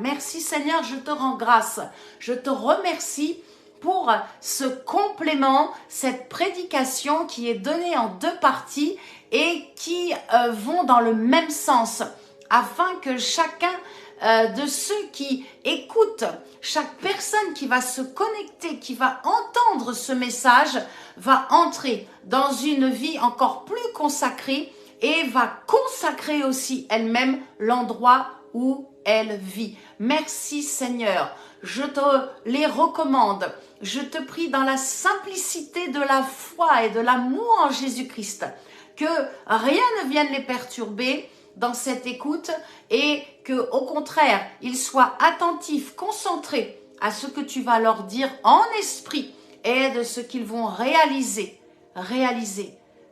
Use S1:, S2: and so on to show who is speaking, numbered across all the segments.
S1: Merci Seigneur, je te rends grâce. Je te remercie pour ce complément, cette prédication qui est donnée en deux parties et qui vont dans le même sens, afin que chacun de ceux qui écoutent, chaque personne qui va se connecter, qui va entendre ce message, va entrer dans une vie encore plus consacrée et va consacrer aussi elle-même l'endroit où elle vit. Merci Seigneur, je te les recommande. Je te prie dans la simplicité de la foi et de l'amour en Jésus-Christ, que rien ne vienne les perturber dans cette écoute et que, au contraire, ils soient attentifs, concentrés à ce que tu vas leur dire en esprit et de ce qu'ils vont réaliser,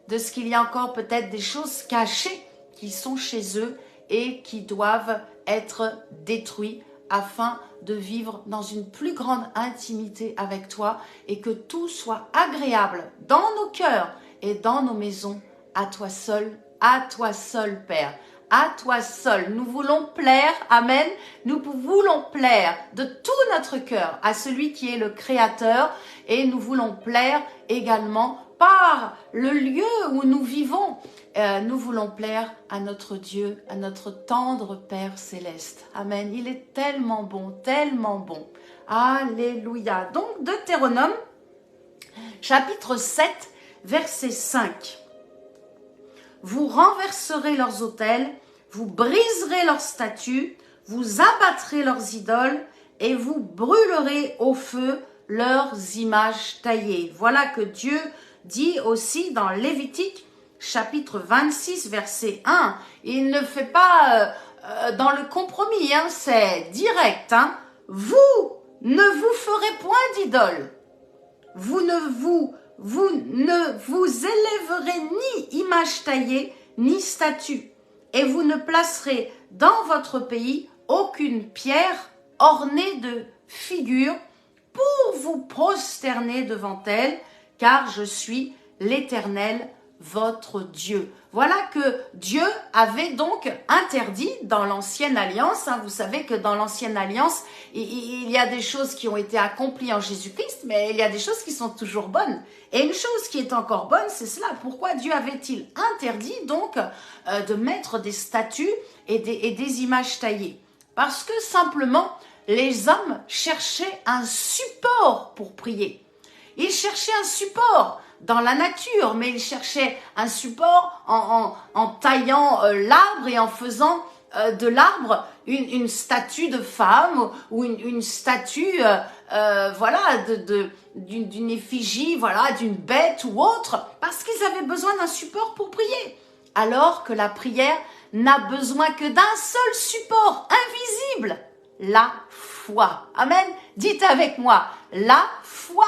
S1: de ce qu'il y a encore peut-être des choses cachées qui sont chez eux et qui doivent être détruites afin de vivre dans une plus grande intimité avec toi et que tout soit agréable dans nos cœurs et dans nos maisons, à toi seul, Père. À toi seul, nous voulons plaire, amen, nous voulons plaire de tout notre cœur à celui qui est le Créateur et nous voulons plaire également par le lieu où nous vivons. Nous voulons plaire à notre Dieu, à notre tendre Père Céleste. Amen, il est tellement bon, tellement bon. Alléluia. Donc, Deutéronome, chapitre 7, verset 5. Vous renverserez leurs autels, vous briserez leurs statues, vous abattrez leurs idoles et vous brûlerez au feu leurs images taillées. Voilà que Dieu dit aussi dans Lévitique, chapitre 26, verset 1. Il ne fait pas dans le compromis, c'est direct. Vous ne vous ferez point d'idole. Vous ne vous élèverez ni image taillée, ni statue, et vous ne placerez dans votre pays aucune pierre ornée de figures pour vous prosterner devant elle, car je suis l'Éternel, votre Dieu. Voilà que Dieu avait donc interdit dans l'Ancienne Alliance. Vous savez que dans l'Ancienne Alliance, il y a des choses qui ont été accomplies en Jésus-Christ, mais il y a des choses qui sont toujours bonnes. Et une chose qui est encore bonne, c'est cela. Pourquoi Dieu avait-il interdit donc de mettre des statues et des images taillées? Parce que simplement, les hommes cherchaient un support pour prier. Ils cherchaient un support dans la nature, mais ils cherchaient un support en taillant l'arbre et en faisant de l'arbre une statue de femme ou une statue d'une effigie, d'une bête ou autre, parce qu'ils avaient besoin d'un support pour prier. Alors que la prière n'a besoin que d'un seul support invisible, la foi. Amen. Dites avec moi, la foi.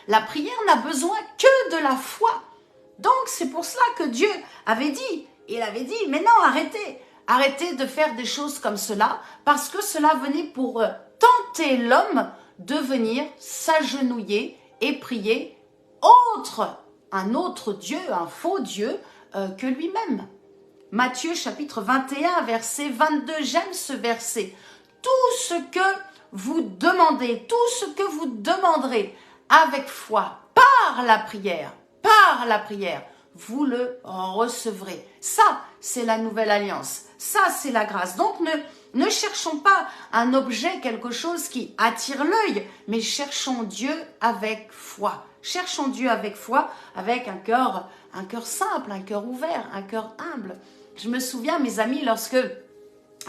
S1: La prière n'a besoin que de la foi. Donc, c'est pour cela que Dieu avait dit, mais non, arrêtez de faire des choses comme cela, parce que cela venait pour tenter l'homme de venir s'agenouiller et prier un autre Dieu, un faux Dieu que lui-même. Matthieu chapitre 21, verset 22, j'aime ce verset. Tout ce que vous demandez, tout ce que vous demanderez, avec foi, par la prière, vous le recevrez. Ça, c'est la nouvelle alliance. Ça, c'est la grâce. Donc, ne cherchons pas un objet, quelque chose qui attire l'œil, mais cherchons Dieu avec foi. Cherchons Dieu avec foi, avec un cœur simple, un cœur ouvert, un cœur humble. Je me souviens, mes amis, lorsque,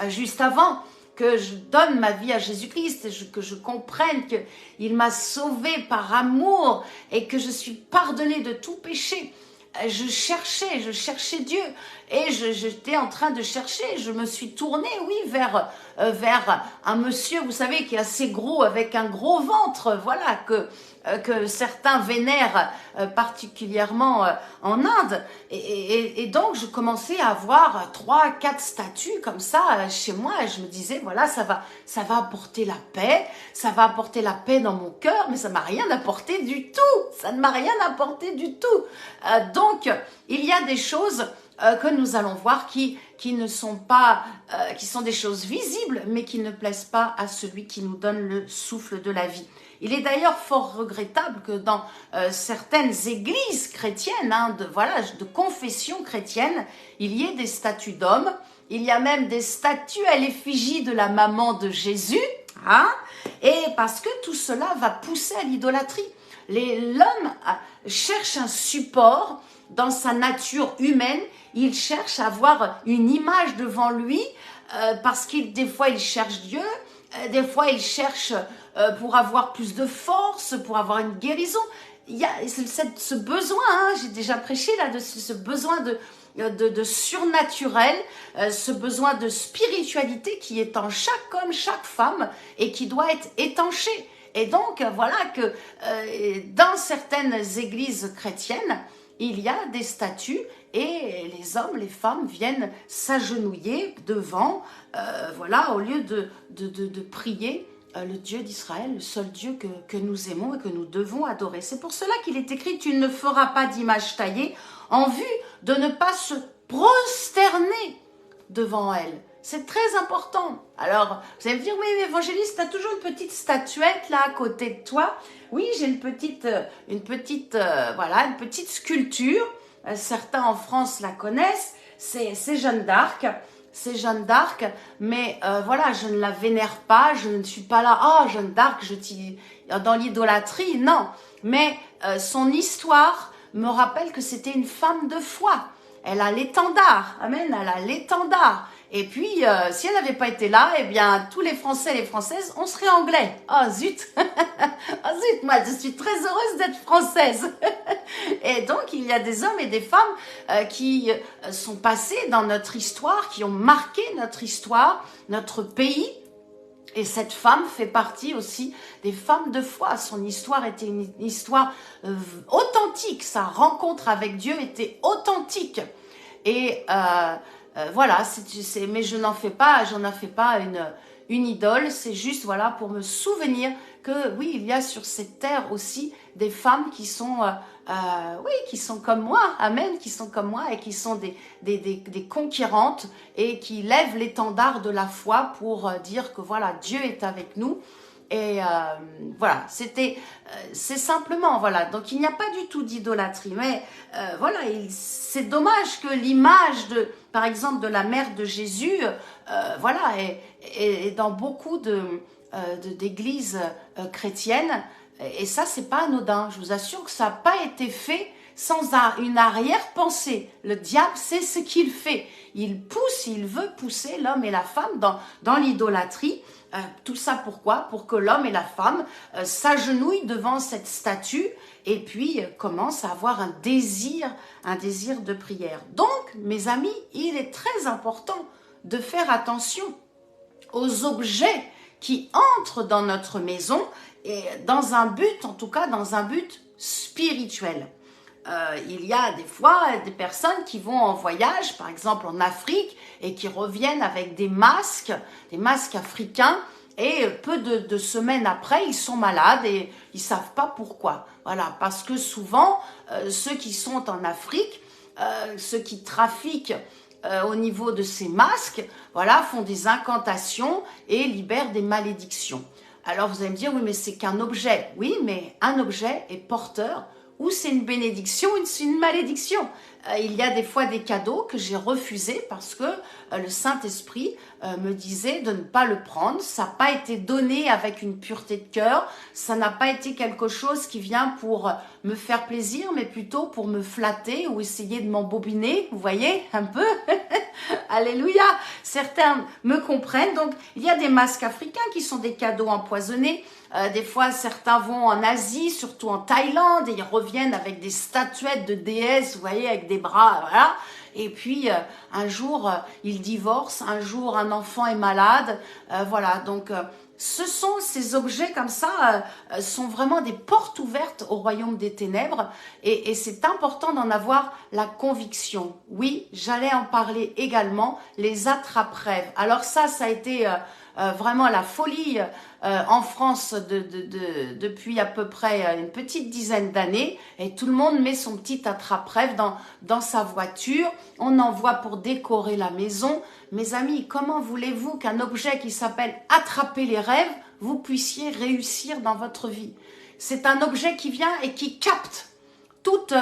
S1: juste avant que je donne ma vie à Jésus-Christ, que je comprenne qu'il m'a sauvée par amour et que je suis pardonnée de tout péché. Je cherchais Dieu et j'étais en train de chercher. Je me suis tournée, vers un monsieur, vous savez, qui est assez gros, avec un gros ventre, voilà, que certains vénèrent particulièrement en Inde. Et donc, je commençais à avoir 3-4 statues comme ça chez moi. Et je me disais, voilà, ça va apporter la paix. Ça va apporter la paix dans mon cœur, mais ça m'a rien apporté du tout. Ça ne m'a rien apporté du tout. Donc, il y a des choses que nous allons voir qui ne sont pas, qui sont des choses visibles, mais qui ne plaisent pas à celui qui nous donne le souffle de la vie. Il est d'ailleurs fort regrettable que dans certaines églises chrétiennes, de confession chrétienne, il y ait des statues d'hommes. Il y a même des statues à l'effigie de la maman de Jésus, et parce que tout cela va pousser à l'idolâtrie. L'homme cherche un support dans sa nature humaine. Il cherche à avoir une image devant lui parce que des fois il cherche Dieu, des fois il cherche pour avoir plus de force, pour avoir une guérison. Il y a ce besoin, j'ai déjà prêché là-dessus, ce besoin de surnaturel, ce besoin de spiritualité qui est en chaque homme, chaque femme et qui doit être étanché. Et donc voilà que dans certaines églises chrétiennes, il y a des statues et les hommes, les femmes viennent s'agenouiller devant, au lieu de prier le Dieu d'Israël, le seul Dieu que nous aimons et que nous devons adorer. C'est pour cela qu'il est écrit « Tu ne feras pas d'image taillée en vue de ne pas se prosterner devant elle ». C'est très important. Alors, vous allez me dire, oui, évangéliste, tu as toujours une petite statuette là à côté de toi. Oui, j'ai une petite sculpture. Certains en France la connaissent. C'est Jeanne d'Arc. C'est Jeanne d'Arc, mais je ne la vénère pas. Je ne suis pas là, Jeanne d'Arc, dans l'idolâtrie. Non, mais son histoire me rappelle que c'était une femme de foi. Elle a l'étendard. Amen, elle a l'étendard. Et puis, si elle n'avait pas été là, eh bien, tous les Français et les Françaises, on serait anglais. Oh zut, oh zut, moi je suis très heureuse d'être française. Et donc, il y a des hommes et des femmes qui sont passés dans notre histoire, qui ont marqué notre histoire, notre pays. Et cette femme fait partie aussi des femmes de foi. Son histoire était une histoire authentique. Sa rencontre avec Dieu était authentique. Et mais je n'en fais pas une idole. C'est juste pour me souvenir que oui, il y a sur cette terre aussi des femmes qui sont qui sont comme moi, amen, qui sont comme moi et qui sont des conquérantes et qui lèvent l'étendard de la foi pour dire que voilà, Dieu est avec nous. Et c'est simplement, donc il n'y a pas du tout d'idolâtrie, mais c'est dommage que l'image par exemple, de la mère de Jésus, est dans beaucoup d'églises chrétiennes, et ça, c'est pas anodin. Je vous assure que ça n'a pas été fait sans une arrière-pensée. Le diable sait ce qu'il fait. Il veut pousser l'homme et la femme dans l'idolâtrie. Tout ça pourquoi? Pour que l'homme et la femme s'agenouillent devant cette statue et puis commencent à avoir un désir de prière. Donc, mes amis, il est très important de faire attention aux objets qui entrent dans notre maison et dans un but, en tout cas dans un but spirituel. Il y a des fois des personnes qui vont en voyage, par exemple en Afrique, et qui reviennent avec des masques africains, et peu de semaines après, ils sont malades et ils savent pas pourquoi. Voilà, parce que souvent, ceux qui sont en Afrique, ceux qui trafiquent au niveau de ces masques, font des incantations et libèrent des malédictions. Alors vous allez me dire, oui, mais c'est qu'un objet. Oui, mais un objet est porteur, ou c'est une bénédiction, ou c'est une malédiction. Il y a des fois des cadeaux que j'ai refusés parce que le Saint-Esprit me disait de ne pas le prendre. Ça n'a pas été donné avec une pureté de cœur. Ça n'a pas été quelque chose qui vient pour me faire plaisir, mais plutôt pour me flatter ou essayer de m'embobiner. Vous voyez, un peu. Alléluia. Certains me comprennent. Donc, il y a des masques africains qui sont des cadeaux empoisonnés. Des fois, certains vont en Asie, surtout en Thaïlande, et ils reviennent avec des statuettes de déesses, vous voyez, avec des bras, voilà. Et puis, un jour, ils divorcent, un jour, un enfant est malade, Donc, ces objets comme ça sont vraiment des portes ouvertes au royaume des ténèbres, et c'est important d'en avoir la conviction. Oui, j'allais en parler également, les attrape-rêves. Alors ça a été vraiment la folie en France depuis à peu près une petite dizaine d'années. Et tout le monde met son petit attrape-rêve dans sa voiture. On en voit pour décorer la maison. Mes amis, comment voulez-vous qu'un objet qui s'appelle attraper les rêves, vous puissiez réussir dans votre vie? C'est un objet qui vient et qui capte toute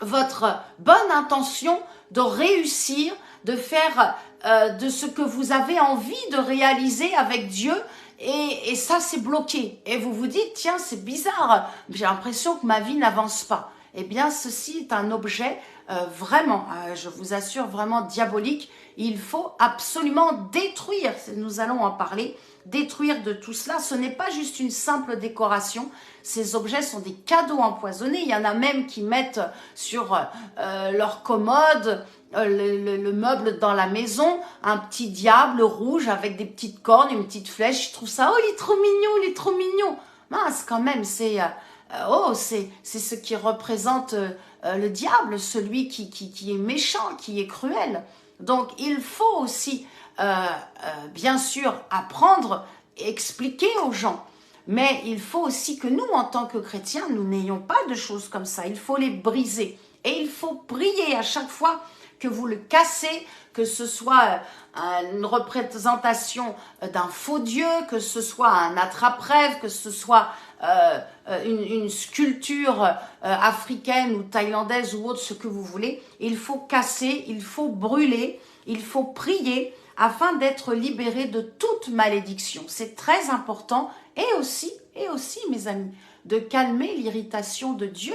S1: votre bonne intention de réussir, de faire de ce que vous avez envie de réaliser avec Dieu, et ça c'est bloqué. Et vous vous dites, tiens, c'est bizarre, j'ai l'impression que ma vie n'avance pas. Eh bien, ceci est un objet vraiment, je vous assure, vraiment diabolique. Il faut absolument détruire, nous allons en parler, détruire de tout cela. Ce n'est pas juste une simple décoration. Ces objets sont des cadeaux empoisonnés. Il y en a même qui mettent sur leur commode, le meuble dans la maison, un petit diable rouge avec des petites cornes, une petite flèche. Je trouve ça, oh, il est trop mignon, il est trop mignon. Mince, quand même, c'est ce qui représente le diable, celui qui est méchant, qui est cruel. Donc, il faut aussi, bien sûr, apprendre, expliquer aux gens. Mais il faut aussi que nous, en tant que chrétiens, nous n'ayons pas de choses comme ça. Il faut les briser. Et il faut prier à chaque fois que vous le cassez, que ce soit une représentation d'un faux Dieu, que ce soit un attrape-rêve, que ce soit une sculpture africaine ou thaïlandaise ou autre, ce que vous voulez. Il faut casser, il faut brûler, il faut prier afin d'être libéré de toute malédiction. C'est très important. Et aussi, mes amis, de calmer l'irritation de Dieu.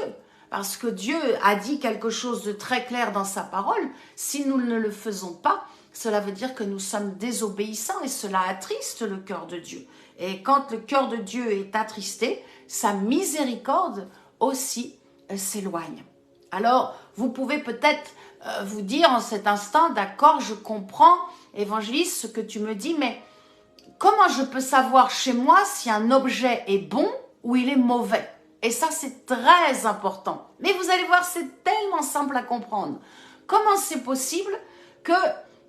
S1: Parce que Dieu a dit quelque chose de très clair dans sa parole. Si nous ne le faisons pas, cela veut dire que nous sommes désobéissants et cela attriste le cœur de Dieu. Et quand le cœur de Dieu est attristé, sa miséricorde aussi s'éloigne. Alors, vous pouvez peut-être vous dire en cet instant, d'accord, je comprends, évangéliste, ce que tu me dis, mais comment je peux savoir chez moi si un objet est bon ou il est mauvais? Et ça, c'est très important. Mais vous allez voir, c'est tellement simple à comprendre. Comment c'est possible que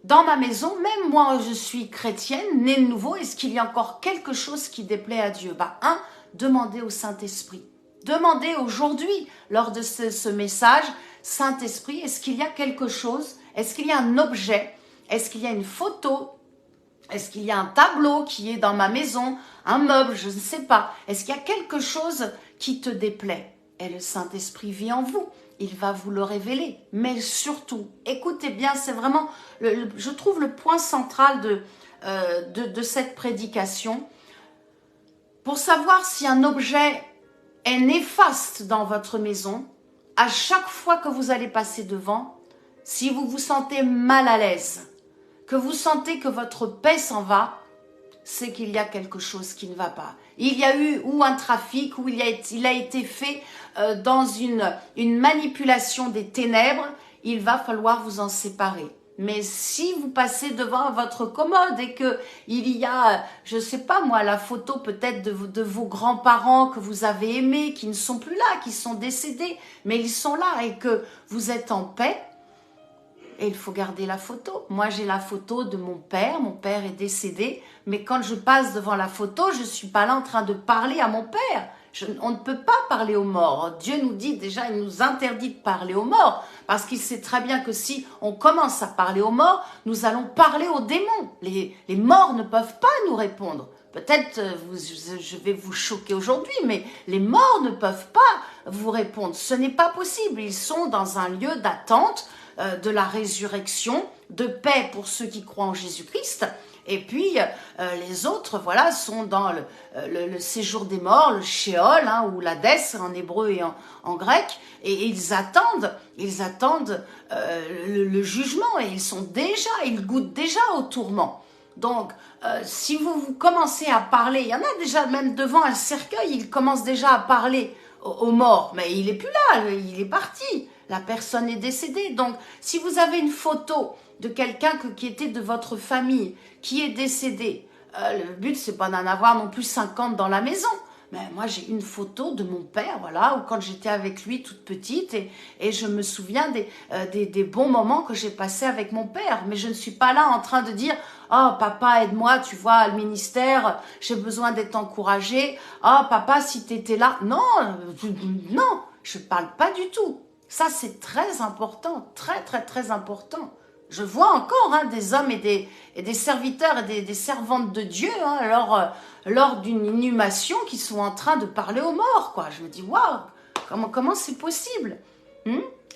S1: dans ma maison, même moi, je suis chrétienne, née de nouveau, est-ce qu'il y a encore quelque chose qui déplaît à Dieu? Demandez au Saint-Esprit. Demandez aujourd'hui, lors de ce message, Saint-Esprit, est-ce qu'il y a quelque chose? Est-ce qu'il y a un objet? Est-ce qu'il y a une photo? Est-ce qu'il y a un tableau qui est dans ma maison? Un meuble, je ne sais pas. Est-ce qu'il y a quelque chose qui te déplaît? Et le Saint-Esprit vit en vous. Il va vous le révéler. Mais surtout, écoutez bien, c'est vraiment, je trouve, le point central de cette prédication. Pour savoir si un objet est néfaste dans votre maison, à chaque fois que vous allez passer devant, si vous vous sentez mal à l'aise, que vous sentez que votre paix s'en va, c'est qu'il y a quelque chose qui ne va pas. Il y a eu ou un trafic, ou il a été fait dans une manipulation des ténèbres, il va falloir vous en séparer. Mais si vous passez devant votre commode et que il y a, je sais pas moi, la photo peut-être de vos grands-parents que vous avez aimés, qui ne sont plus là, qui sont décédés, mais ils sont là et que vous êtes en paix, et il faut garder la photo. Moi, j'ai la photo de mon père est décédé, mais quand je passe devant la photo, je ne suis pas là en train de parler à mon père. On ne peut pas parler aux morts. Dieu nous dit déjà, il nous interdit de parler aux morts, parce qu'il sait très bien que si on commence à parler aux morts, nous allons parler aux démons. Les morts ne peuvent pas nous répondre. Peut-être je vais vous choquer aujourd'hui, mais les morts ne peuvent pas vous répondre. Ce n'est pas possible. Ils sont dans un lieu d'attente de la résurrection, de paix pour ceux qui croient en Jésus-Christ. Et puis, les autres, voilà, sont dans le séjour des morts, le Sheol, ou l'Hadès en hébreu et en grec, et ils attendent le jugement, et ils goûtent déjà au tourment. Donc, si vous commencez à parler, il y en a déjà même devant un cercueil, ils commencent déjà à parler aux morts, mais il est plus là, il est parti, la personne est décédée. Donc, si vous avez une photo de quelqu'un qui était de votre famille, qui est décédé, le but c'est pas d'en avoir non plus 50 dans la maison, Mais moi, j'ai une photo de mon père, voilà, ou quand j'étais avec lui toute petite, et je me souviens des bons moments que j'ai passés avec mon père. Mais je ne suis pas là en train de dire, oh papa, aide-moi, tu vois, le ministère, j'ai besoin d'être encouragée. Oh papa, si tu étais là. Non, non, je parle pas du tout. Ça, c'est très important, très, très, très important. Je vois encore des hommes et des serviteurs et des servantes de Dieu lors d'une inhumation qui sont en train de parler aux morts, quoi. Je me dis, waouh, comment c'est possible?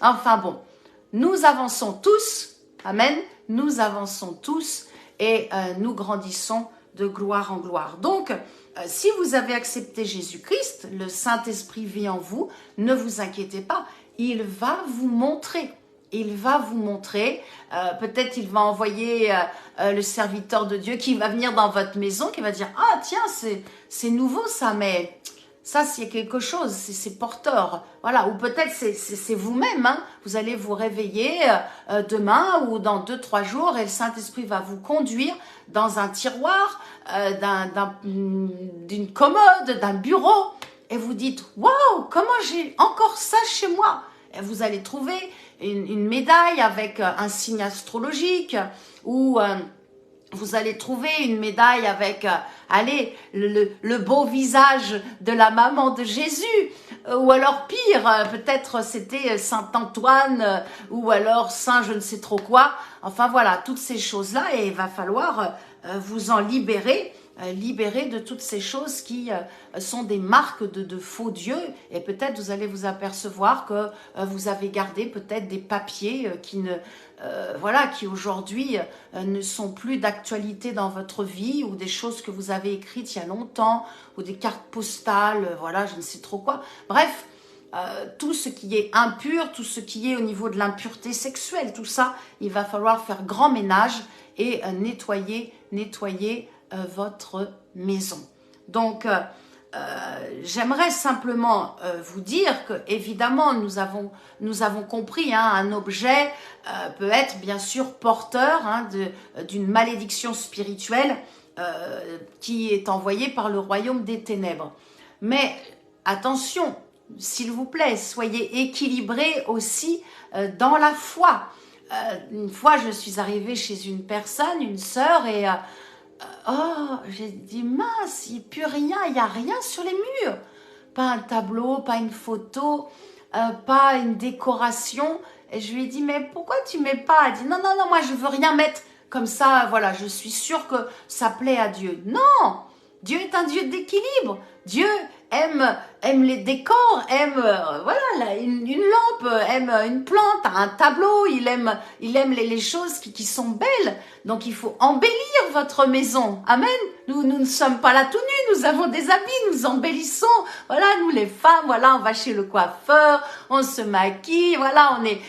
S1: Enfin bon, nous avançons tous, amen, nous avançons tous et nous grandissons de gloire en gloire. Donc, si vous avez accepté Jésus-Christ, le Saint-Esprit vit en vous, ne vous inquiétez pas, il va vous montrer. Il va vous montrer, peut-être il va envoyer le serviteur de Dieu qui va venir dans votre maison, qui va dire « Ah tiens, c'est nouveau ça, mais ça c'est quelque chose, c'est porteur. » Voilà, ou peut-être c'est vous-même, vous allez vous réveiller demain ou dans 2-3 jours et le Saint-Esprit va vous conduire dans un tiroir, d'une commode, d'un bureau et vous dites « Waouh, comment j'ai encore ça chez moi ?» Et vous allez trouver une médaille avec un signe astrologique ou vous allez trouver une médaille avec, allez, le beau visage de la maman de Jésus. Ou alors pire, peut-être c'était Saint Antoine ou alors Saint je ne sais trop quoi. Enfin voilà, toutes ces choses-là et il va falloir vous en libérer de toutes ces choses qui sont des marques de faux dieux et peut-être vous allez vous apercevoir que vous avez gardé peut-être des papiers qui aujourd'hui ne sont plus d'actualité dans votre vie ou des choses que vous avez écrites il y a longtemps ou des cartes postales, voilà, je ne sais trop quoi. Bref, tout ce qui est impur, tout ce qui est au niveau de l'impureté sexuelle, tout ça, il va falloir faire grand ménage et nettoyer votre maison. Donc, j'aimerais simplement vous dire que, évidemment, nous avons compris, un objet peut être bien sûr porteur d'une malédiction spirituelle qui est envoyée par le royaume des ténèbres. Mais attention, s'il vous plaît, soyez équilibrés aussi dans la foi. Une fois, je suis arrivée chez une personne, une sœur, et j'ai dit mince, il n'y a plus rien, il n'y a rien sur les murs. Pas un tableau, pas une photo, pas une décoration. Et je lui ai dit, mais pourquoi tu mets pas? Elle dit, non, moi je veux rien mettre comme ça, voilà, je suis sûre que ça plaît à Dieu. Non, Dieu est un Dieu d'équilibre. Dieu aime les décors, aime une lampe, aime une plante, un tableau, il aime les choses qui sont belles. Donc il faut embellir votre maison. Amen. Nous ne sommes pas là tout nus, nous avons des habits, nous embellissons. Voilà, nous les femmes, voilà, on va chez le coiffeur, on se maquille, voilà, on est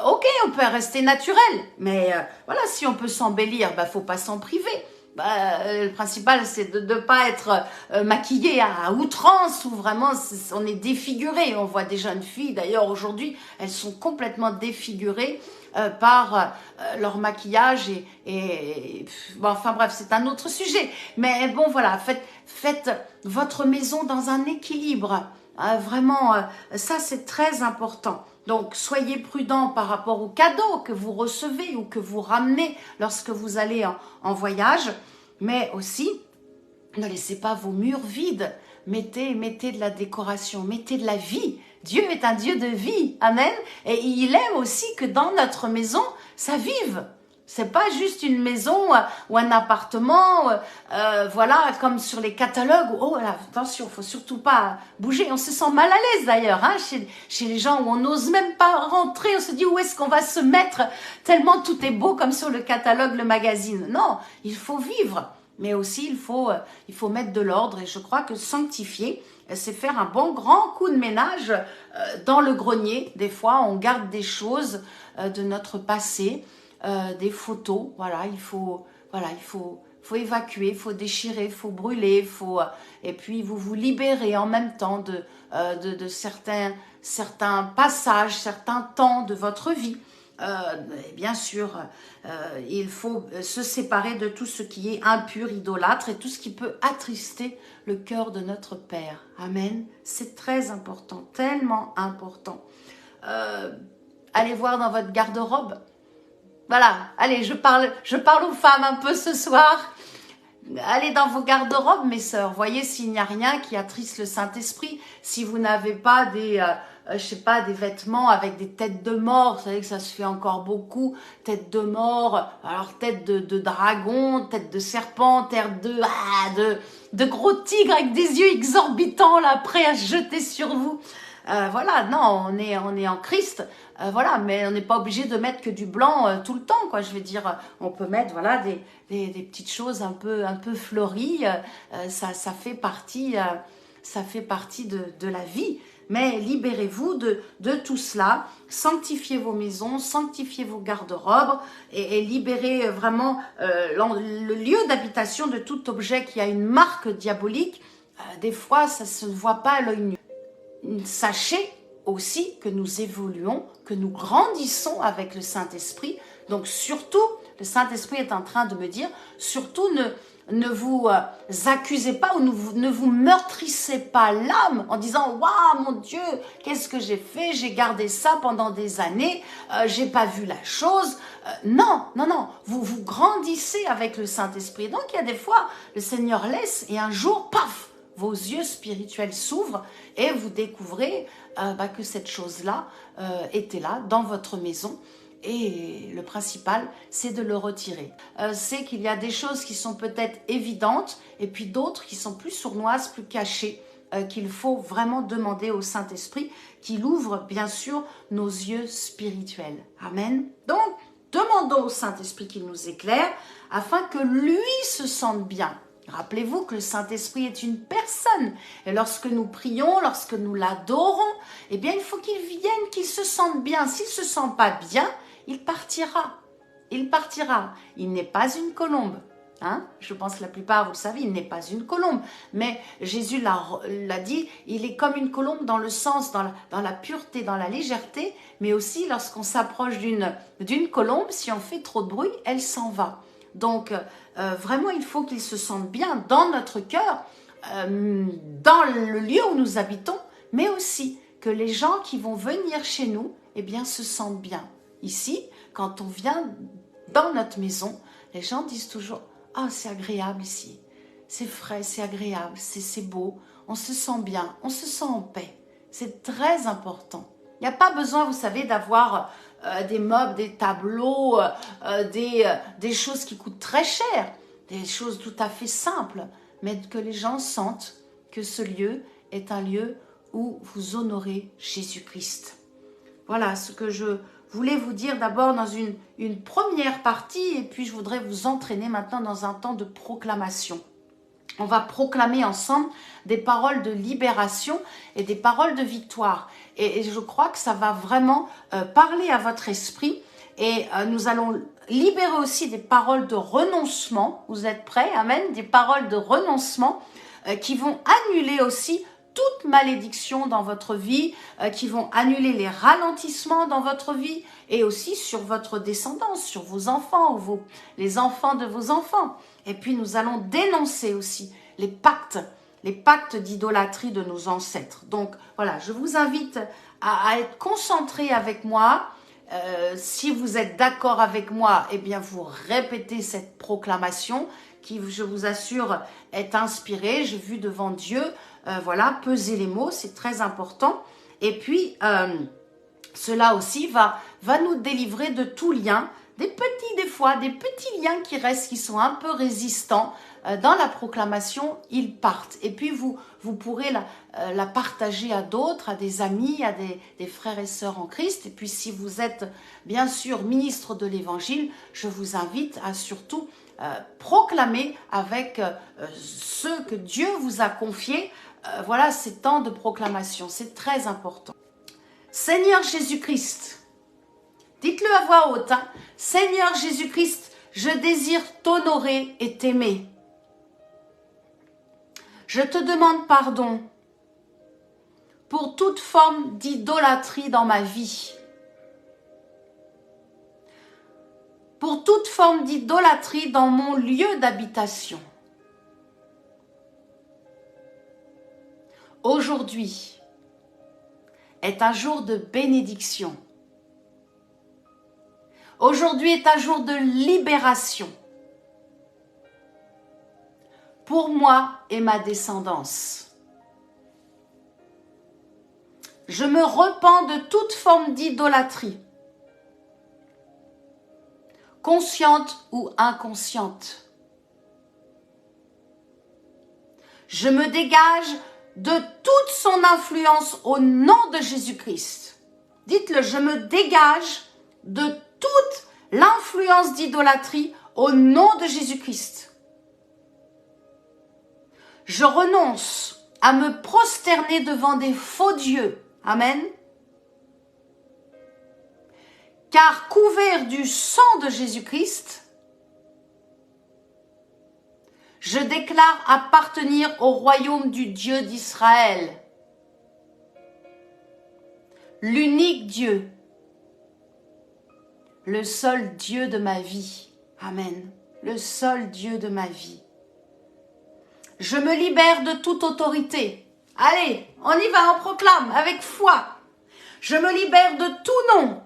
S1: ok, on peut rester naturel, mais voilà, si on peut s'embellir, faut pas s'en priver. Le principal, c'est de ne pas être maquillé à outrance ou vraiment on est défiguré. On voit des jeunes filles, d'ailleurs aujourd'hui, elles sont complètement défigurées par leur maquillage enfin bref, c'est un autre sujet. Mais bon, voilà, faites votre maison dans un équilibre. Vraiment, ça c'est très important. Donc, soyez prudents par rapport aux cadeaux que vous recevez ou que vous ramenez lorsque vous allez en voyage. Mais aussi, ne laissez pas vos murs vides. Mettez de la décoration, mettez de la vie. Dieu est un Dieu de vie. Amen. Et il aime aussi que dans notre maison, ça vive. C'est pas juste une maison ou un appartement, comme sur les catalogues. Oh là, attention, faut surtout pas bouger. On se sent mal à l'aise d'ailleurs, chez les gens où on n'ose même pas rentrer. On se dit où est-ce qu'on va se mettre tellement tout est beau comme sur le catalogue, le magazine. Non, il faut vivre, mais aussi il faut mettre de l'ordre. Et je crois que sanctifier, c'est faire un bon grand coup de ménage dans le grenier. Des fois, on garde des choses de notre passé. Des photos, voilà, il faut évacuer, il faut déchirer, il faut brûler, et puis vous vous libérez en même temps de certains passages, certains temps de votre vie Et bien sûr, il faut se séparer de tout ce qui est impur, idolâtre et tout ce qui peut attrister le cœur de notre Père. Amen. C'est très important, tellement important. Allez voir dans votre garde-robe. Voilà, allez, je parle aux femmes un peu ce soir. Allez dans vos garde-robes, mes sœurs. Voyez s'il n'y a rien qui attriste le Saint-Esprit. Si vous n'avez pas des, je sais pas, des vêtements avec des têtes de mort. Vous savez que ça se fait encore beaucoup. Tête de mort, alors tête de dragon, tête de serpent, tête de gros tigre avec des yeux exorbitants là, prêts à se jeter sur vous. Voilà, non, on est en Christ, voilà, mais on n'est pas obligé de mettre que du blanc tout le temps, quoi. Je veux dire, on peut mettre, voilà, des petites choses un peu fleuries, ça fait partie de la vie. Mais libérez-vous de tout cela, sanctifiez vos maisons, sanctifiez vos garde-robes et libérez vraiment le lieu d'habitation de tout objet qui a une marque diabolique. Des fois, ça ne se voit pas à l'œil nu. Sachez aussi que nous évoluons, que nous grandissons avec le Saint-Esprit. Donc surtout, le Saint-Esprit est en train de me dire, surtout ne vous accusez pas ou ne vous meurtrissez pas l'âme en disant « Waouh, mon Dieu, qu'est-ce que j'ai fait? J'ai gardé ça pendant des années, j'ai pas vu la chose. » Non, vous grandissez avec le Saint-Esprit. Donc il y a des fois, le Seigneur laisse et un jour, paf, vos yeux spirituels s'ouvrent et vous découvrez que cette chose-là était là dans votre maison. Et le principal, c'est de le retirer. C'est qu'il y a des choses qui sont peut-être évidentes et puis d'autres qui sont plus sournoises, plus cachées, qu'il faut vraiment demander au Saint-Esprit qu'il ouvre bien sûr nos yeux spirituels. Amen. Donc, demandons au Saint-Esprit qu'il nous éclaire afin que lui se sente bien. Rappelez-vous que le Saint-Esprit est une personne. Et lorsque nous prions, lorsque nous l'adorons, eh bien, il faut qu'il vienne, qu'il se sente bien. S'il ne se sent pas bien, il partira. Il partira. Il n'est pas une colombe. Hein? Je pense que la plupart, vous le savez, il n'est pas une colombe. Mais Jésus l'a dit, il est comme une colombe dans le sens, dans la pureté, dans la légèreté, mais aussi lorsqu'on s'approche d'une colombe, si on fait trop de bruit, elle s'en va. Donc, vraiment, il faut qu'il se sente bien dans notre cœur, dans le lieu où nous habitons, mais aussi que les gens qui vont venir chez nous, eh bien, se sentent bien. Ici, quand on vient dans notre maison, les gens disent toujours « Ah, c'est agréable ici, c'est frais, c'est agréable, c'est beau, on se sent bien, on se sent en paix. » C'est très important. Il n'y a pas besoin, vous savez, d'avoir des meubles, des tableaux, des choses qui coûtent très cher, des choses tout à fait simples, mais que les gens sentent que ce lieu est un lieu où vous honorez Jésus-Christ. Voilà ce que je voulais vous dire d'abord dans une première partie, et puis je voudrais vous entraîner maintenant dans un temps de proclamation. On va proclamer ensemble des paroles de libération et des paroles de victoire. Et je crois que ça va vraiment parler à votre esprit. Et nous allons libérer aussi des paroles de renoncement. Vous êtes prêts? Amen. Des paroles de renoncement qui vont annuler aussi toute malédiction dans votre vie, qui vont annuler les ralentissements dans votre vie et aussi sur votre descendance, sur vos enfants ou les enfants de vos enfants. Et puis nous allons dénoncer aussi les pactes d'idolâtrie de nos ancêtres. Donc voilà, je vous invite à être concentrés avec moi. Si vous êtes d'accord avec moi, eh bien vous répétez cette proclamation qui, je vous assure, est inspirée. J'ai vu devant Dieu, voilà, peser les mots, c'est très important. Et puis, cela aussi va nous délivrer de tout lien, des petits liens qui restent, qui sont un peu résistants. Dans la proclamation, ils partent. Et puis, vous pourrez la partager à d'autres, à des amis, à des frères et sœurs en Christ. Et puis, si vous êtes, bien sûr, ministre de l'Évangile, je vous invite à surtout proclamer avec ceux que Dieu vous a confiés. Voilà, ces temps de proclamation, c'est très important. Seigneur Jésus-Christ, dites-le à voix haute, hein. Seigneur Jésus-Christ, je désire t'honorer et t'aimer. Je te demande pardon pour toute forme d'idolâtrie dans ma vie. pour toute forme d'idolâtrie dans mon lieu d'habitation. Aujourd'hui est un jour de bénédiction. Aujourd'hui est un jour de libération pour moi et ma descendance. Je me repens de toute forme d'idolâtrie, consciente ou inconsciente. Je me dégage de toute son influence au nom de Jésus-Christ. Dites-le, je me dégage de toute l'influence d'idolâtrie au nom de Jésus-Christ. Je renonce à me prosterner devant des faux dieux. Amen. Car couvert du sang de Jésus-Christ, je déclare appartenir au royaume du Dieu d'Israël, l'unique Dieu, le seul Dieu de ma vie. Amen. Le seul Dieu de ma vie. Je me libère de toute autorité. Allez, on y va, on proclame avec foi. Je me libère de tout nom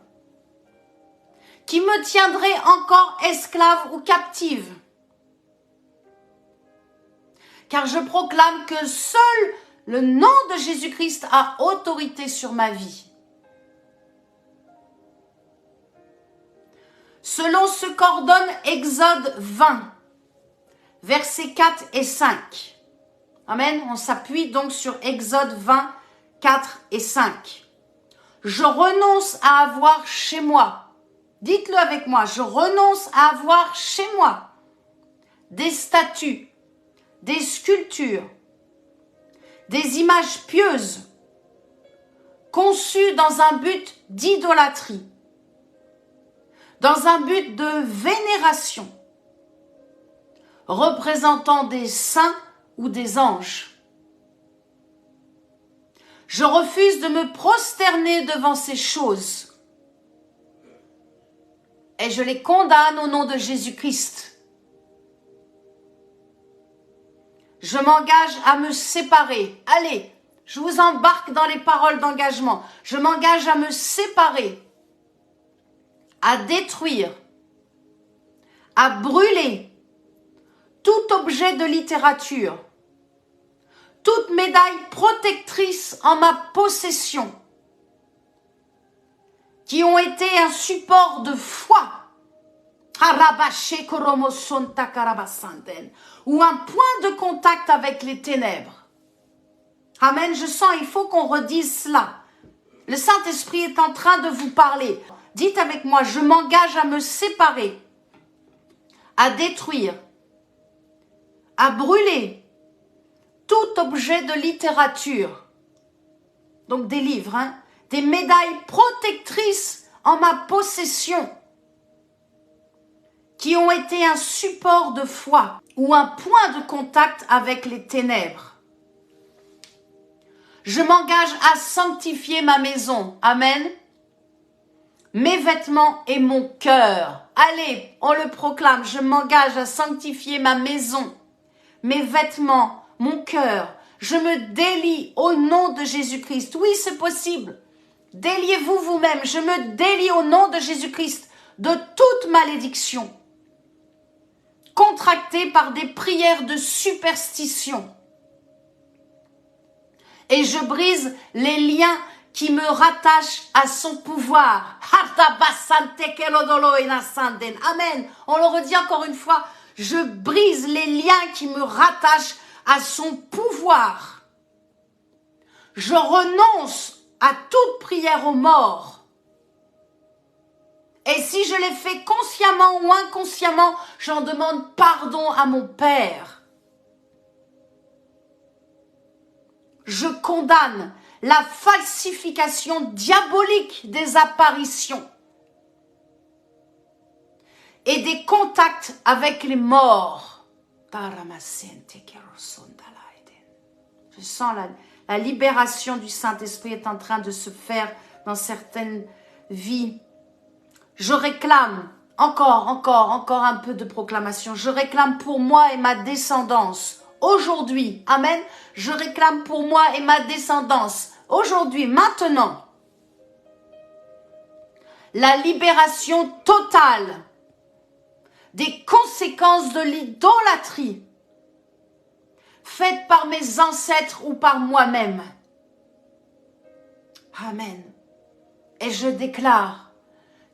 S1: qui me tiendrait encore esclave ou captive. Car je proclame que seul le nom de Jésus-Christ a autorité sur ma vie. Selon ce qu'ordonne Exode 20, versets 4 et 5. Amen. On s'appuie donc sur Exode 20, 4 et 5. Je renonce à avoir chez moi. Dites-le avec moi. Je renonce à avoir chez moi des statues, des sculptures, des images pieuses conçues dans un but d'idolâtrie, dans un but de vénération, représentant des saints ou des anges. Je refuse de me prosterner devant ces choses et je les condamne au nom de Jésus-Christ. Je m'engage à me séparer. Allez, je vous embarque dans les paroles d'engagement. Je m'engage à me séparer, à détruire, à brûler tout objet de littérature, toute médaille protectrice en ma possession, qui ont été un support de foi, ou un point de contact avec les ténèbres. Amen, je sens, il faut qu'on redise cela. Le Saint-Esprit est en train de vous parler. Dites avec moi, je m'engage à me séparer, à détruire, à brûler tout objet de littérature, donc des livres, des médailles protectrices en ma possession, qui ont été un support de foi ou un point de contact avec les ténèbres. Je m'engage à sanctifier ma maison. Amen. Mes vêtements et mon cœur. Allez, on le proclame. Je m'engage à sanctifier ma maison, mes vêtements, mon cœur. Je me délie au nom de Jésus-Christ. Oui, c'est possible. Déliez-vous vous-même. Je me délie au nom de Jésus-Christ de toute malédiction contractée par des prières de superstition. Et je brise les liens qui me rattachent à son pouvoir. Amen. On le redit encore une fois. Je brise les liens qui me rattachent à son pouvoir. Je renonce à toute prière aux morts. Et si je l'ai fait consciemment ou inconsciemment, j'en demande pardon à mon Père. Je condamne la falsification diabolique des apparitions et des contacts avec les morts. Je sens la libération du Saint-Esprit est en train de se faire dans certaines vies. Je réclame Encore un peu de proclamation. Je réclame pour moi et ma descendance. Aujourd'hui, amen. Je réclame pour moi et ma descendance. Aujourd'hui, maintenant. La libération totale des conséquences de l'idolâtrie faite par mes ancêtres ou par moi-même. Amen. Et je déclare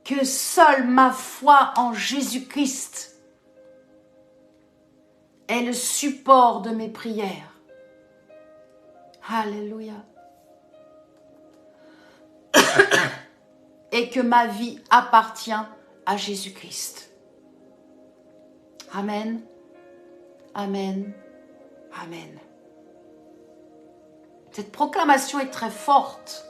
S1: que seule ma foi en Jésus-Christ est le support de mes prières. Alléluia. Et que ma vie appartient à Jésus-Christ. Amen. Amen. Amen. Cette proclamation est très forte.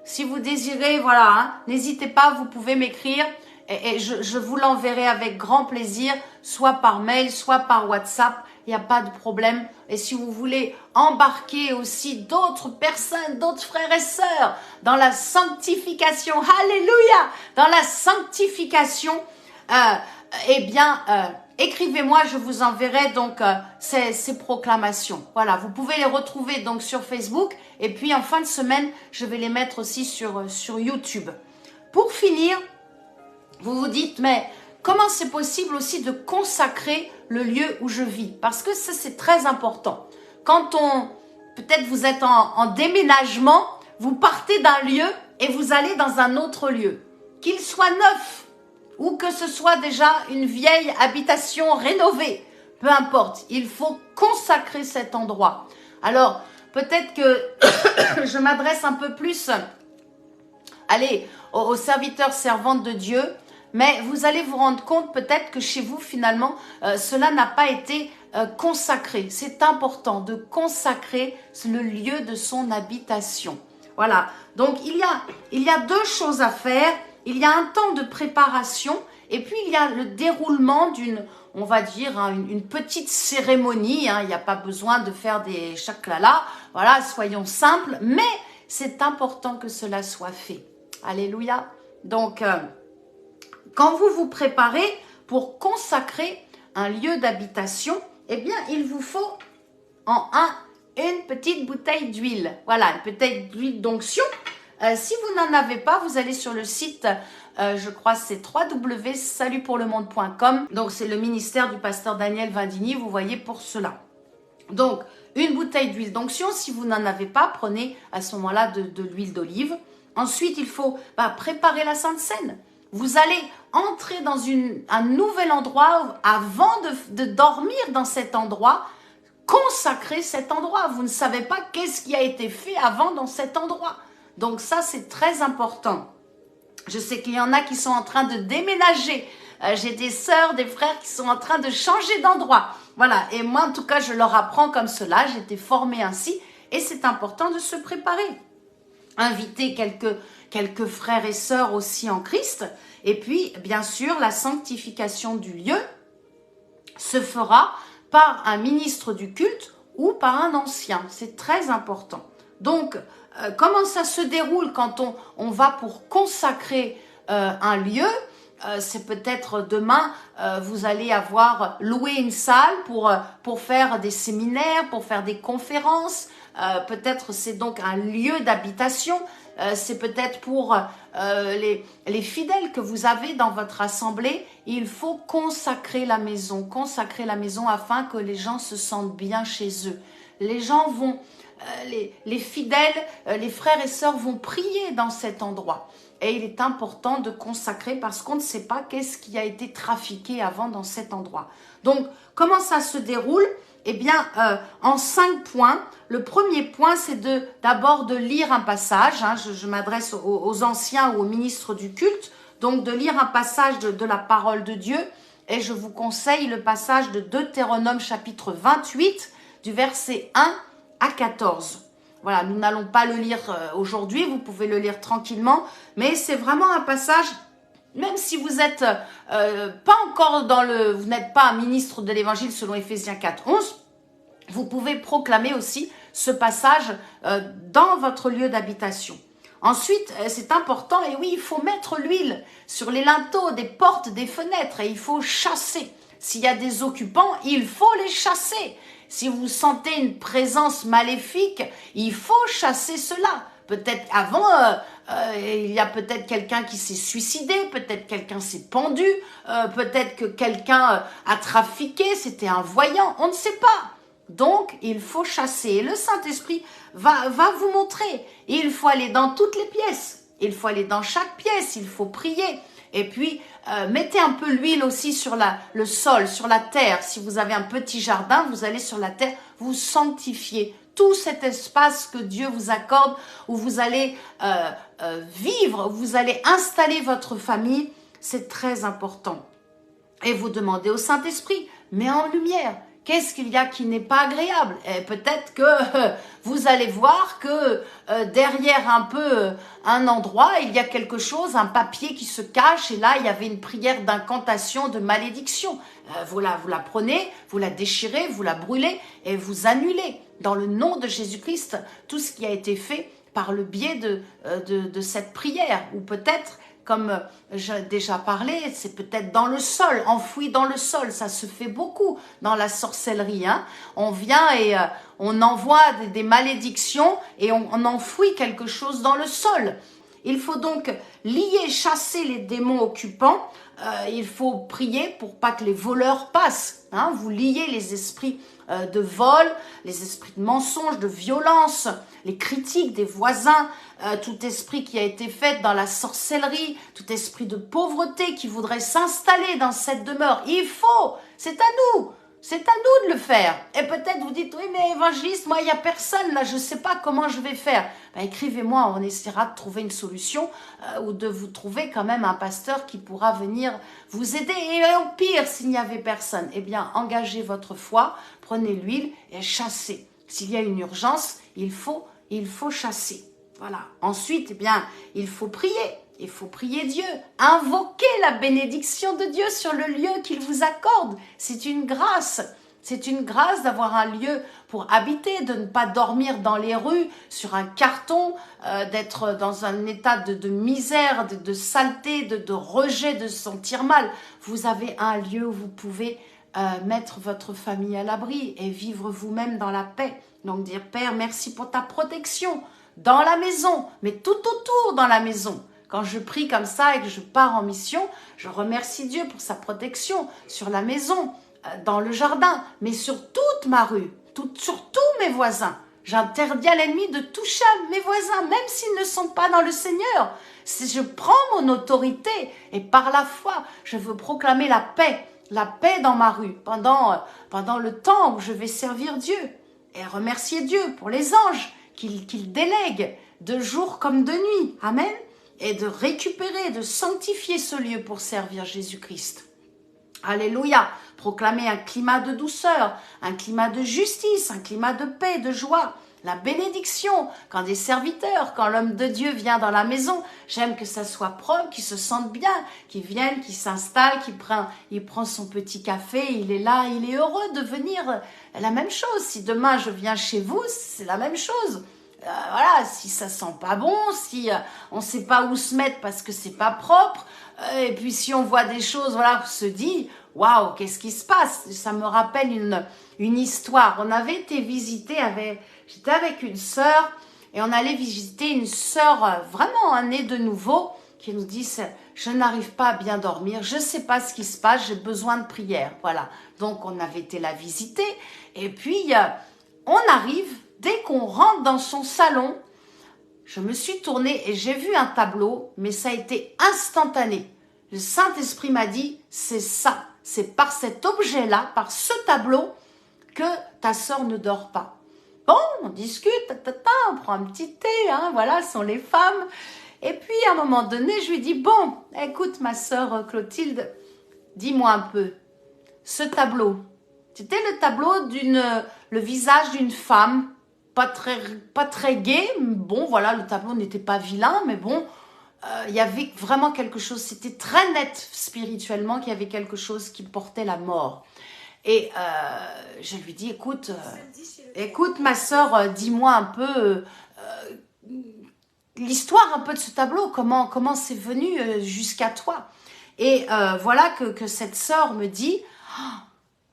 S1: Si vous désirez, voilà, hein, n'hésitez pas, vous pouvez m'écrire et je vous l'enverrai avec grand plaisir, soit par mail, soit par WhatsApp, il n'y a pas de problème. Et si vous voulez embarquer aussi d'autres personnes, d'autres frères et sœurs dans la sanctification, alléluia, dans la sanctification, écrivez-moi, je vous enverrai donc ces proclamations. Voilà, vous pouvez les retrouver donc sur Facebook et puis en fin de semaine, je vais les mettre aussi sur YouTube. Pour finir, vous vous dites, mais comment c'est possible aussi de consacrer le lieu où je vis? Parce que ça, c'est très important. Quand peut-être vous êtes en déménagement, vous partez d'un lieu et vous allez dans un autre lieu. Qu'il soit neuf ou que ce soit déjà une vieille habitation rénovée, peu importe, il faut consacrer cet endroit. Alors, peut-être que je m'adresse un peu plus, aux serviteurs servantes de Dieu, mais vous allez vous rendre compte peut-être que chez vous, finalement, cela n'a pas été consacré. C'est important de consacrer le lieu de son habitation. Voilà, donc il y a deux choses à faire. Il y a un temps de préparation et puis il y a le déroulement on va dire, hein, une petite cérémonie. Hein. Il n'y a pas besoin de faire des chaklala. Voilà, soyons simples, mais c'est important que cela soit fait. Alléluia. Donc, quand vous vous préparez pour consacrer un lieu d'habitation, eh bien, il vous faut une petite bouteille d'huile. Voilà, une petite d'huile d'onction. Si vous n'en avez pas, vous allez sur le site, je crois c'est www.salutpourlemonde.com. Donc, c'est le ministère du pasteur Daniel Vindini, vous voyez, pour cela. Donc, une bouteille d'huile d'onction. Si vous n'en avez pas, prenez à ce moment-là de l'huile d'olive. Ensuite, il faut préparer la Sainte Seine. Vous allez entrer dans un nouvel endroit avant de dormir dans cet endroit. Consacrer cet endroit. Vous ne savez pas qu'est-ce qui a été fait avant dans cet endroit. Donc ça, c'est très important. Je sais qu'il y en a qui sont en train de déménager. J'ai des sœurs, des frères qui sont en train de changer d'endroit. Voilà, et moi, en tout cas, je leur apprends comme cela. J'ai été formée ainsi et c'est important de se préparer. Inviter quelques frères et sœurs aussi en Christ. Et puis, bien sûr, la sanctification du lieu se fera par un ministre du culte ou par un ancien. C'est très important. Donc, comment ça se déroule quand on va pour consacrer un lieu? C'est peut-être demain, vous allez avoir loué une salle pour faire des séminaires, pour faire des conférences. Peut-être c'est donc un lieu d'habitation. C'est peut-être pour les fidèles que vous avez dans votre assemblée. Il faut consacrer la maison afin que les gens se sentent bien chez eux. Les gens vont, les fidèles, les frères et sœurs vont prier dans cet endroit. Et il est important de consacrer parce qu'on ne sait pas qu'est-ce qui a été trafiqué avant dans cet endroit. Donc, comment ça se déroule? Eh bien, en 5 points. Le premier point, c'est d'abord de lire un passage. Hein, je m'adresse aux anciens ou aux ministres du culte. Donc, de lire un passage de la parole de Dieu. Et je vous conseille le passage de Deutéronome chapitre 28, du verset 1 à 14. Voilà, nous n'allons pas le lire aujourd'hui. Vous pouvez le lire tranquillement. Mais c'est vraiment un passage... Même si vous n'êtes pas encore vous n'êtes pas un ministre de l'évangile selon Éphésiens 4, 11, vous pouvez proclamer aussi ce passage dans votre lieu d'habitation. Ensuite, c'est important, et oui, il faut mettre l'huile sur les linteaux, des portes, des fenêtres, et il faut chasser. S'il y a des occupants, il faut les chasser. Si vous sentez une présence maléfique, il faut chasser cela. Peut-être avant, il y a peut-être quelqu'un qui s'est suicidé, peut-être quelqu'un s'est pendu, peut-être que quelqu'un a trafiqué, c'était un voyant, on ne sait pas. Donc, il faut chasser. Et le Saint-Esprit va vous montrer. Et il faut aller dans toutes les pièces. Il faut aller dans chaque pièce. Il faut prier. Et puis, mettez un peu l'huile aussi sur le sol, sur la terre. Si vous avez un petit jardin, vous allez sur la terre, vous sanctifiez tout cet espace que Dieu vous accorde, où vous allez vivre, où vous allez installer votre famille. C'est très important. Et vous demandez au Saint-Esprit, mets en lumière. Qu'est-ce qu'il y a qui n'est pas agréable? Et peut-être que vous allez voir que derrière un peu un endroit, il y a quelque chose, un papier qui se cache. Et là, il y avait une prière d'incantation, de malédiction. Vous la prenez, vous la déchirez, vous la brûlez et vous annulez. Dans le nom de Jésus-Christ, tout ce qui a été fait par le biais de cette prière. Ou peut-être, comme j'ai déjà parlé, c'est peut-être dans le sol, enfoui dans le sol. Ça se fait beaucoup dans la sorcellerie. Hein. On vient et on envoie des malédictions et on enfouit quelque chose dans le sol. Il faut donc lier, chasser les démons occupants. Il faut prier pour pas que les voleurs passent. Hein. Vous liez les esprits de vol, les esprits de mensonge, de violence, les critiques des voisins, tout esprit qui a été fait dans la sorcellerie, tout esprit de pauvreté qui voudrait s'installer dans cette demeure. Il faut, c'est à nous de le faire. Et peut-être vous dites, oui mais évangéliste, moi il n'y a personne là, je ne sais pas comment je vais faire. Ben, écrivez-moi, on essaiera de trouver une solution ou de vous trouver quand même un pasteur qui pourra venir vous aider. Et au pire, s'il n'y avait personne, eh bien engagez votre foi, prenez l'huile et chassez. S'il y a une urgence, il faut chasser. Voilà. Ensuite, eh bien, il faut prier. Il faut prier Dieu, invoquer la bénédiction de Dieu sur le lieu qu'il vous accorde. C'est une grâce. C'est une grâce d'avoir un lieu pour habiter, de ne pas dormir dans les rues, sur un carton, d'être dans un état de misère, de saleté, de rejet, de se sentir mal. Vous avez un lieu où vous pouvez mettre votre famille à l'abri et vivre vous-même dans la paix. Donc dire, Père, merci pour ta protection dans la maison, mais tout autour dans la maison. Quand je prie comme ça et que je pars en mission, je remercie Dieu pour sa protection sur la maison, dans le jardin, mais sur toute ma rue, sur tous mes voisins. J'interdis à l'ennemi de toucher à mes voisins, même s'ils ne sont pas dans le Seigneur. Si je prends mon autorité et par la foi, je veux proclamer la paix dans ma rue, pendant le temps où je vais servir Dieu. Et remercier Dieu pour les anges qu'il délègue de jour comme de nuit. Amen. Et de récupérer, de sanctifier ce lieu pour servir Jésus-Christ. Alléluia. Proclamer un climat de douceur, un climat de justice, un climat de paix, de joie. La bénédiction, quand des serviteurs, quand l'homme de Dieu vient dans la maison, j'aime que ça soit propre, qu'il se sente bien, qu'il vienne, qu'il s'installe, il prend son petit café, il est là, il est heureux de venir. La même chose, si demain je viens chez vous, c'est la même chose. Voilà, si ça sent pas bon, si on sait pas où se mettre parce que c'est pas propre, et puis si on voit des choses, voilà, on se dit, waouh, qu'est-ce qui se passe? Ça me rappelle une histoire. On avait été visiter j'étais avec une sœur et on allait visiter une sœur vraiment née de nouveau qui nous dit, je n'arrive pas à bien dormir, je sais pas ce qui se passe, j'ai besoin de prière. Voilà, donc on avait été la visiter et puis on arrive. Dès qu'on rentre dans son salon, je me suis tournée et j'ai vu un tableau, mais ça a été instantané. Le Saint-Esprit m'a dit, c'est ça, c'est par cet objet-là, par ce tableau, que ta sœur ne dort pas. Bon, on discute, on prend un petit thé, hein, voilà, ce sont les femmes. Et puis, à un moment donné, je lui dis, bon, écoute, ma sœur Clotilde, dis-moi un peu, ce tableau, c'était le tableau le visage d'une femme, pas très gai, bon voilà, le tableau n'était pas vilain, mais bon, il y avait vraiment quelque chose, c'était très net spirituellement qu'il y avait quelque chose qui portait la mort. Et je lui dis, écoute ma sœur, dis-moi un peu, l'histoire un peu de ce tableau, comment c'est venu jusqu'à toi. Et voilà que cette sœur me dit, oh,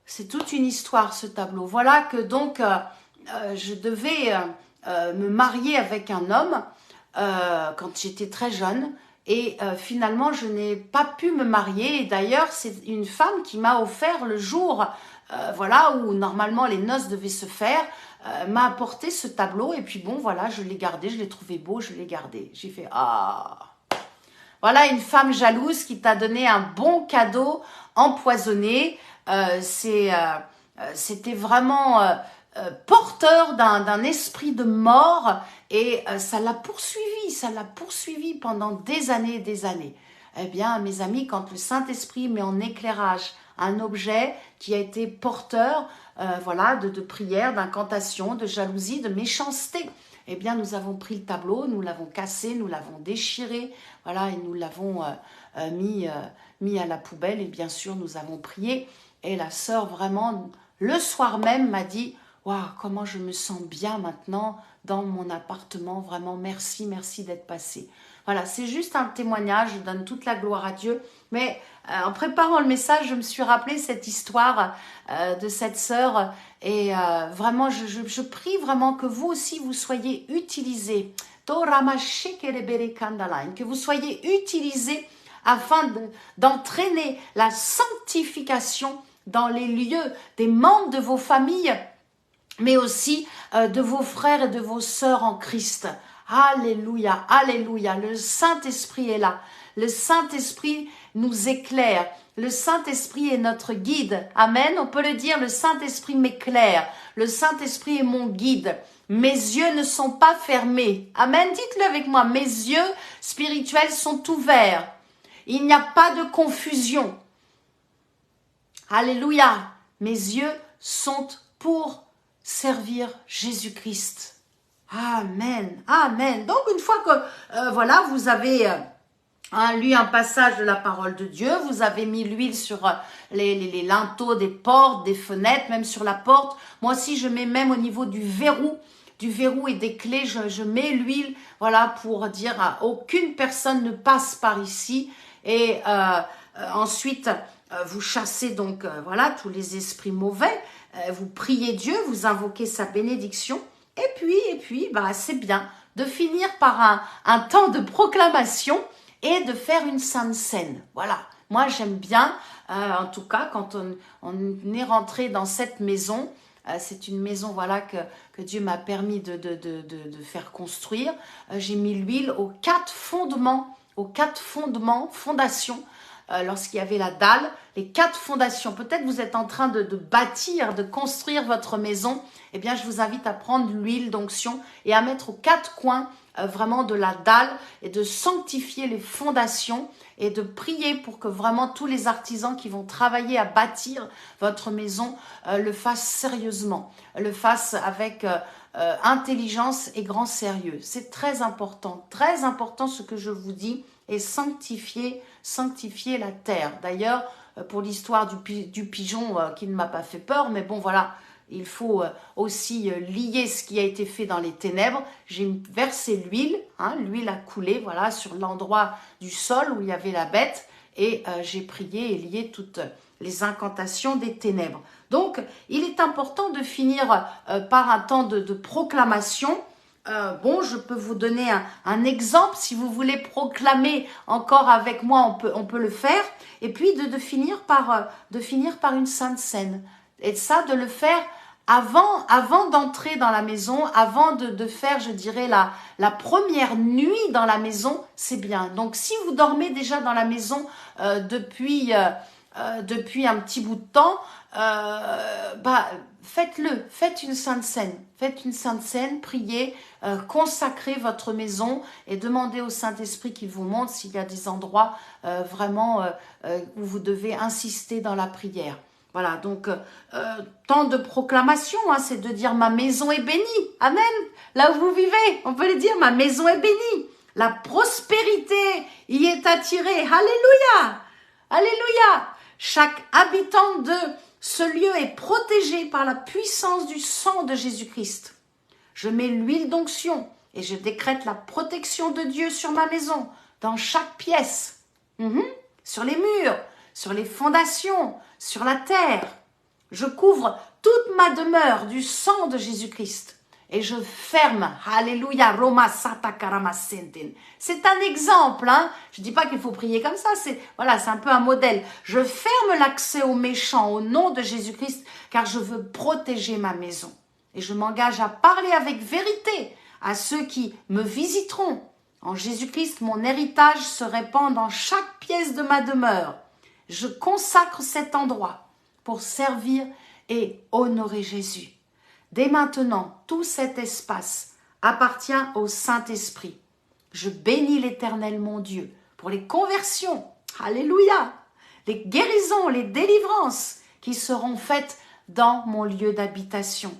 S1: c'est toute une histoire ce tableau. Voilà que donc je devais me marier avec un homme quand j'étais très jeune. Et finalement, je n'ai pas pu me marier. Et d'ailleurs, c'est une femme qui m'a offert le jour voilà, où normalement les noces devaient se faire, m'a apporté ce tableau. Et puis bon, voilà, je l'ai gardé, je l'ai trouvé beau, je l'ai gardé. J'ai fait, ah, voilà une femme jalouse qui t'a donné un bon cadeau empoisonné. C'était vraiment porteur d'un esprit de mort et ça l'a poursuivi pendant des années et des années. Eh bien, mes amis, quand le Saint-Esprit met en éclairage un objet qui a été porteur voilà, de prière, d'incantation, de jalousie, de méchanceté, eh bien, nous avons pris le tableau, nous l'avons cassé, nous l'avons déchiré, voilà, et nous l'avons mis à la poubelle. Et bien sûr, nous avons prié. Et la sœur, vraiment, le soir même, m'a dit « Waouh, comment je me sens bien maintenant dans mon appartement. Vraiment, merci, merci d'être passé. » Voilà, c'est juste un témoignage, je donne toute la gloire à Dieu. Mais en préparant le message, je me suis rappelé cette histoire de cette sœur. Et vraiment, je prie vraiment que vous aussi, vous soyez utilisés. Que vous soyez utilisés afin d'entraîner la sanctification dans les lieux des membres de vos familles, mais aussi de vos frères et de vos sœurs en Christ. Alléluia, alléluia. Le Saint-Esprit est là. Le Saint-Esprit nous éclaire. Le Saint-Esprit est notre guide. Amen. On peut le dire, le Saint-Esprit m'éclaire. Le Saint-Esprit est mon guide. Mes yeux ne sont pas fermés. Amen. Dites-le avec moi. Mes yeux spirituels sont ouverts. Il n'y a pas de confusion. Alléluia. Mes yeux sont pour servir Jésus-Christ. Amen. Amen. Donc, une fois que voilà, vous avez lu un passage de la parole de Dieu, vous avez mis l'huile sur les linteaux des portes, des fenêtres, même sur la porte. Moi aussi, je mets même au niveau du verrou et des clés, je mets l'huile, voilà, pour dire aucune personne ne passe par ici. Et ensuite, vous chassez donc voilà tous les esprits mauvais. Vous priez Dieu, vous invoquez sa bénédiction. Et puis, bah, c'est bien de finir par un temps de proclamation et de faire une sainte scène. Voilà, moi j'aime bien, en tout cas, quand on est rentré dans cette maison, c'est une maison voilà, que Dieu m'a permis de faire construire. J'ai mis l'huile aux 4 fondations, lorsqu'il y avait la dalle, les 4 fondations. Peut-être vous êtes en train de bâtir, de construire votre maison. Eh bien, je vous invite à prendre l'huile d'onction et à mettre aux 4 coins vraiment de la dalle et de sanctifier les fondations et de prier pour que vraiment tous les artisans qui vont travailler à bâtir votre maison le fassent sérieusement, le fassent avec intelligence et grand sérieux. C'est très important ce que je vous dis, et sanctifier la terre. D'ailleurs, pour l'histoire du pigeon qui ne m'a pas fait peur, mais bon voilà, il faut aussi lier ce qui a été fait dans les ténèbres. J'ai versé l'huile, l'huile a coulé voilà, sur l'endroit du sol où il y avait la bête, et j'ai prié et lié toutes les incantations des ténèbres. Donc, il est important de finir par un temps de proclamation. Bon, je peux vous donner un exemple. Si vous voulez proclamer encore avec moi, on peut le faire. Et puis de finir par une sainte scène. Et ça, de le faire avant d'entrer dans la maison, avant de faire, je dirais, la première nuit dans la maison, c'est bien. Donc, si vous dormez déjà dans la maison depuis un petit bout de temps, faites-le, faites une sainte scène, priez, consacrez votre maison et demandez au Saint-Esprit qu'il vous montre s'il y a des endroits vraiment où vous devez insister dans la prière. Voilà, donc temps de proclamation, c'est de dire ma maison est bénie, amen. Là où vous vivez, on peut le dire, ma maison est bénie. La prospérité y est attirée, alléluia, alléluia. Chaque habitant de ce lieu est protégé par la puissance du sang de Jésus-Christ. Je mets l'huile d'onction Et je décrète la protection de Dieu sur ma maison, dans chaque pièce, sur les murs, sur les fondations, sur la terre. Je couvre toute ma demeure du sang de Jésus-Christ. Et je ferme, alléluia, Roma Sata Karama Sentin. C'est un exemple, hein. Je dis pas qu'il faut prier comme ça, c'est un peu un modèle. Je ferme l'accès aux méchants au nom de Jésus-Christ, car je veux protéger ma maison. Et je m'engage à parler avec vérité à ceux qui me visiteront. En Jésus-Christ, mon héritage se répand dans chaque pièce de ma demeure. Je consacre cet endroit pour servir et honorer Jésus. Dès maintenant, tout cet espace appartient au Saint-Esprit. Je bénis l'Éternel mon Dieu pour les conversions, alléluia, les guérisons, les délivrances qui seront faites dans mon lieu d'habitation,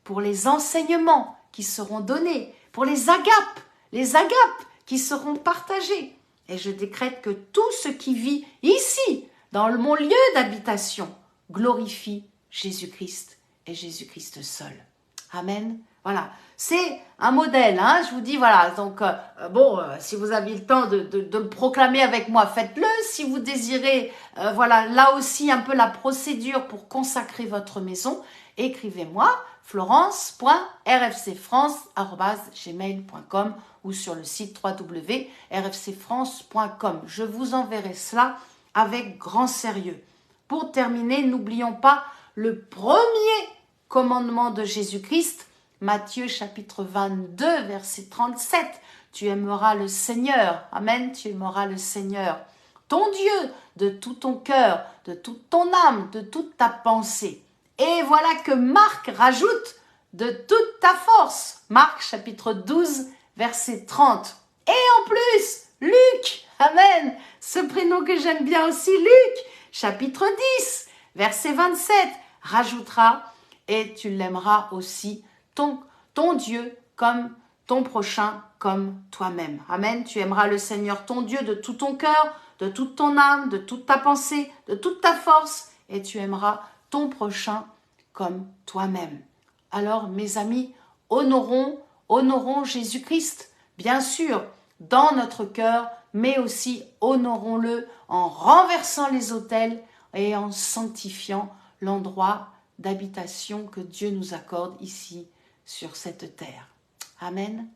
S1: pour les enseignements qui seront donnés, pour les agapes qui seront partagés. Et je décrète que tout ce qui vit ici, dans mon lieu d'habitation, glorifie Jésus-Christ et Jésus-Christ seul. Amen. Voilà, c'est un modèle, hein. Je vous dis, voilà, donc, si vous avez le temps de le proclamer avec moi, faites-le. Si vous désirez, là aussi, un peu la procédure pour consacrer votre maison, écrivez-moi florence.rfcfrance@gmail.com ou sur le site www.rfcfrance.com. Je vous enverrai cela avec grand sérieux. Pour terminer, n'oublions pas le premier commandement de Jésus-Christ, Matthieu chapitre 22, verset 37. Tu aimeras le Seigneur, amen, tu aimeras le Seigneur, ton Dieu, de tout ton cœur, de toute ton âme, de toute ta pensée. Et voilà que Marc rajoute de toute ta force. Marc chapitre 12, verset 30. Et en plus, Luc, amen, ce prénom que j'aime bien aussi, Luc, chapitre 10, verset 27, rajoutera et tu l'aimeras aussi, ton Dieu comme ton prochain comme toi-même. Amen. Tu aimeras le Seigneur ton Dieu de tout ton cœur, de toute ton âme, de toute ta pensée, de toute ta force et tu aimeras ton prochain comme toi-même. Alors, mes amis, honorons Jésus-Christ, bien sûr, dans notre cœur, mais aussi honorons-le en renversant les autels et en sanctifiant l'endroit d'habitation que Dieu nous accorde ici sur cette terre. Amen.